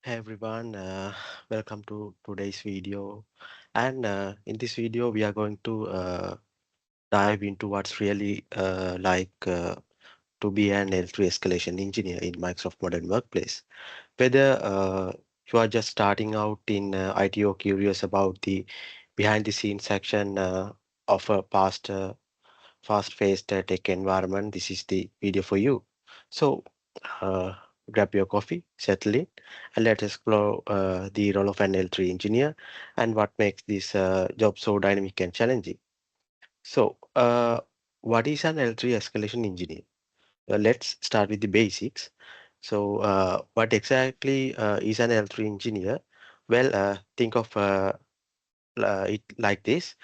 Hey everyone, welcome to today's video. And in this video, we are going to dive into what's really to be an L3 escalation engineer in Microsoft Modern Workplace. Whether you are just starting out in IT or curious about the behind the scenes section of a fast-paced tech environment, this is the video for you. So uh, grab your coffee, settle in, and let's explore the role of an L3 engineer and what makes this job so dynamic and challenging. So, what is an L3 escalation engineer? Let's start with the basics. So, what exactly is an L3 engineer? Well, think of it like this.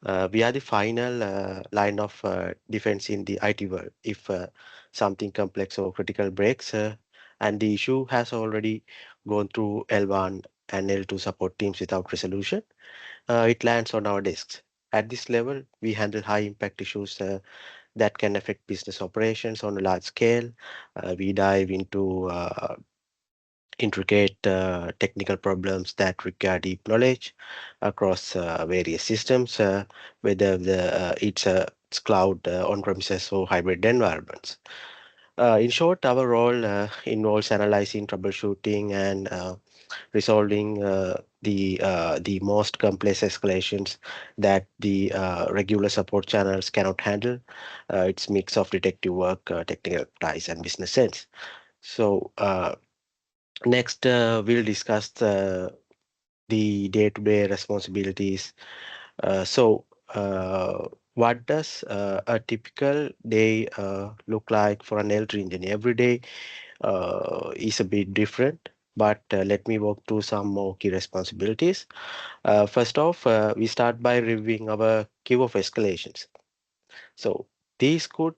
We are the final line of defense in the IT world. If something complex or critical breaks and the issue has already gone through L1 and L2 support teams without resolution, it lands on our desks. At this level, we handle high impact issues that can affect business operations on a large scale. We dive into intricate technical problems that require deep knowledge across various systems, whether it's cloud, on-premises, or hybrid environments. In short, our role involves analyzing, troubleshooting, and resolving the most complex escalations that the regular support channels cannot handle. It's mix of detective work, technical ties, and business sense. So next, we'll discuss the day-to-day responsibilities. So, what does a typical day look like for an L3 engineer? Every day is a bit different, but let me walk through some more key responsibilities. First off, we start by reviewing our queue of escalations. So these could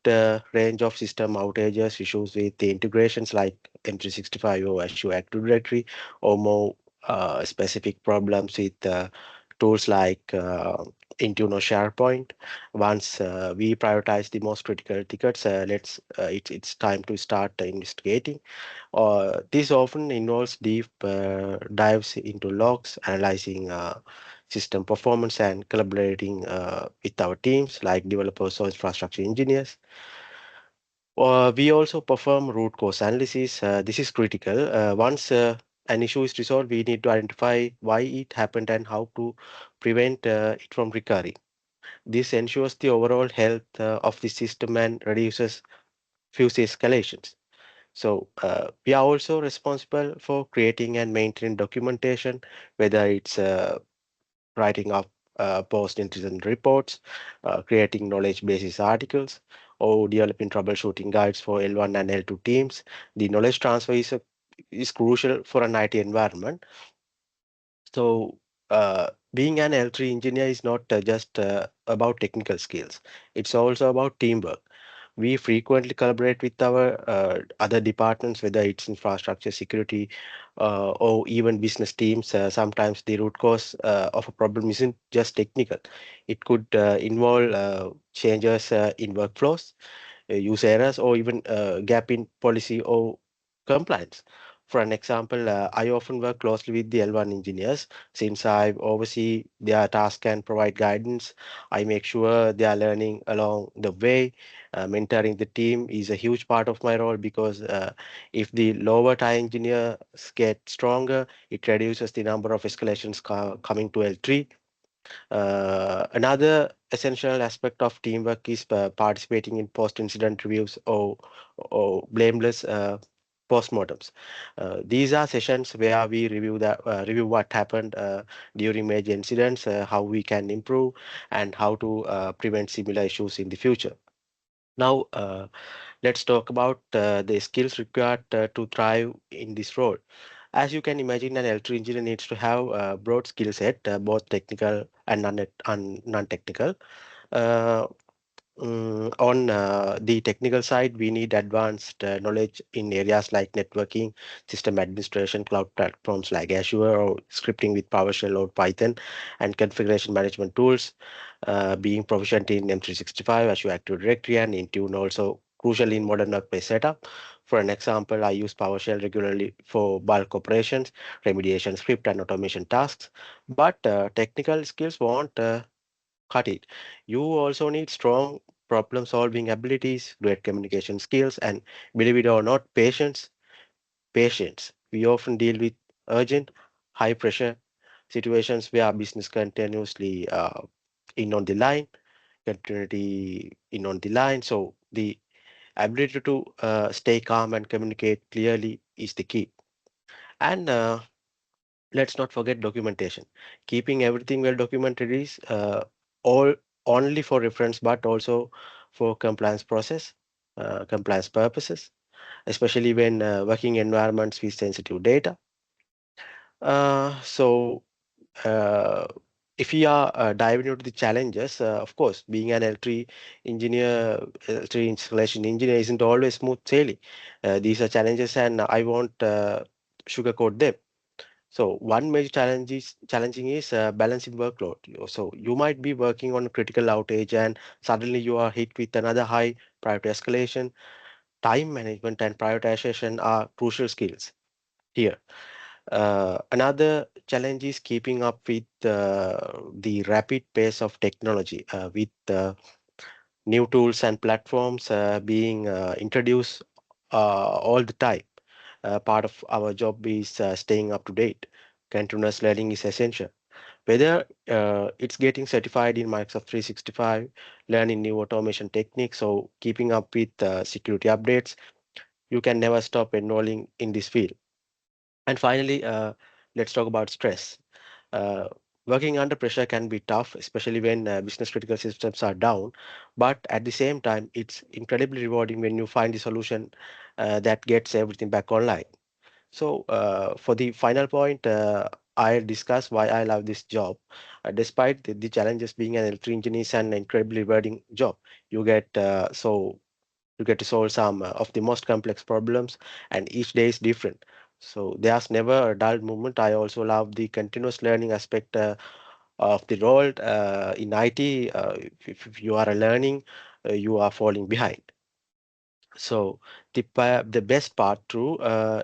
range of system outages, issues with the integrations like M365 or Azure Active Directory, or more specific problems with tools like Intune or SharePoint. Once we prioritize the most critical tickets, it's time to start investigating. This often involves deep dives into logs, analyzing system performance, and collaborating with our teams like developers or infrastructure engineers. We also perform root cause analysis. This is critical. Once an issue is resolved, we need to identify why it happened and how to prevent it from recurring. This ensures the overall health of the system and reduces future escalations. So we are also responsible for creating and maintaining documentation, whether it's writing up post-incident reports, creating knowledge basis articles, or developing troubleshooting guides for L1 and L2 teams. The knowledge transfer is crucial for an IT environment. So being an L3 engineer is not just about technical skills. It's also about teamwork. We frequently collaborate with our other departments, whether it's infrastructure, security, or even business teams. Sometimes the root cause of a problem isn't just technical. It could involve changes in workflows, user errors, or even gap in policy or compliance. For an example, I often work closely with the L1 engineers. Since I oversee their task and provide guidance, I make sure they are learning along the way. Mentoring the team is a huge part of my role because if the lower tier engineers get stronger, it reduces the number of escalations coming to L3. Another essential aspect of teamwork is participating in post-incident reviews or blameless postmortems. These are sessions where we review what happened during major incidents, how we can improve, and how to prevent similar issues in the future. Now, let's talk about the skills required to thrive in this role. As you can imagine, an electrical engineer needs to have a broad skill set, both technical and non-technical. Uh, on the technical side, we need advanced knowledge in areas like networking, system administration, cloud platforms like Azure, or scripting with PowerShell or Python, and configuration management tools. Being proficient in M365, Azure Active Directory, and Intune also crucial in modern workplace setup. For an example, I use PowerShell regularly for bulk operations, remediation script, and automation tasks. But technical skills won't cut it. You also need strong problem solving abilities, great communication skills, and believe it or not, patience. We often deal with urgent, high pressure situations where business continuously in on the line, continuity in on the line. So the ability to stay calm and communicate clearly is the key. And let's not forget documentation. Keeping everything well documented is all only for reference, but also for compliance purposes, especially when working environments with sensitive data. So uh, if we are diving into the challenges, of course, being an L3 installation engineer isn't always smooth sailing. These are challenges, and I won't sugarcoat them. So one major challenging is balancing workload. So you might be working on a critical outage, and suddenly you are hit with another high priority escalation. Time management and prioritization are crucial skills here. Another challenge is keeping up with the rapid pace of technology, with new tools and platforms being introduced all the time. Part of our job is staying up to date. Continuous learning is essential. Whether it's getting certified in Microsoft 365, learning new automation techniques, or keeping up with security updates, you can never stop enrolling in this field. And finally, let's talk about stress. Uh, Working under pressure can be tough, especially when business critical systems are down. But at the same time, it's incredibly rewarding when you find the solution that gets everything back online. So, for the final point, I'll discuss why I love this job. Despite the challenges, being an electrical engineer is an incredibly rewarding job. You get you get to solve some of the most complex problems, and each day is different. So there's never a dull moment. I also love the continuous learning aspect of the role in IT. If you are learning, you are falling behind. So the best part too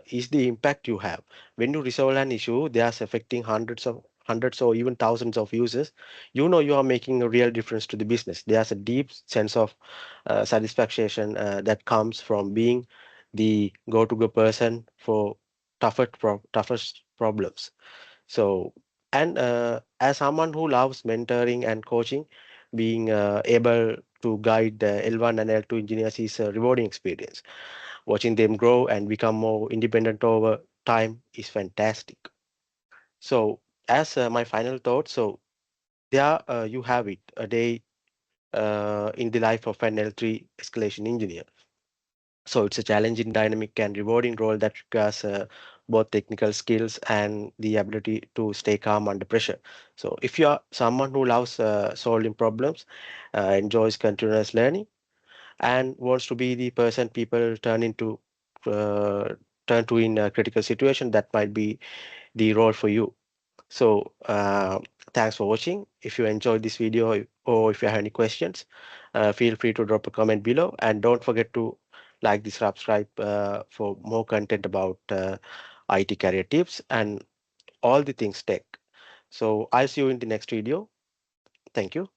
is the impact you have. When you resolve an issue, there's affecting hundreds or even thousands of users. You know you are making a real difference to the business. There's a deep sense of satisfaction that comes from being the go-to-go person for toughest problems. So, and as someone who loves mentoring and coaching, being able to guide the L1 and L2 engineers is a rewarding experience. Watching them grow and become more independent over time is fantastic. So, as my final thought, so there you have it, a day in the life of an L3 escalation engineer. So it's a challenging, dynamic, and rewarding role that requires both technical skills and the ability to stay calm under pressure. So if you are someone who loves solving problems, enjoys continuous learning, and wants to be the person people uh, turn to in a critical situation, that might be the role for you. So thanks for watching. If you enjoyed this video or if you have any questions, feel free to drop a comment below, and don't forget to like the subscribe for more content about IT career tips and all the things tech. So I'll see you in the next video. Thank you.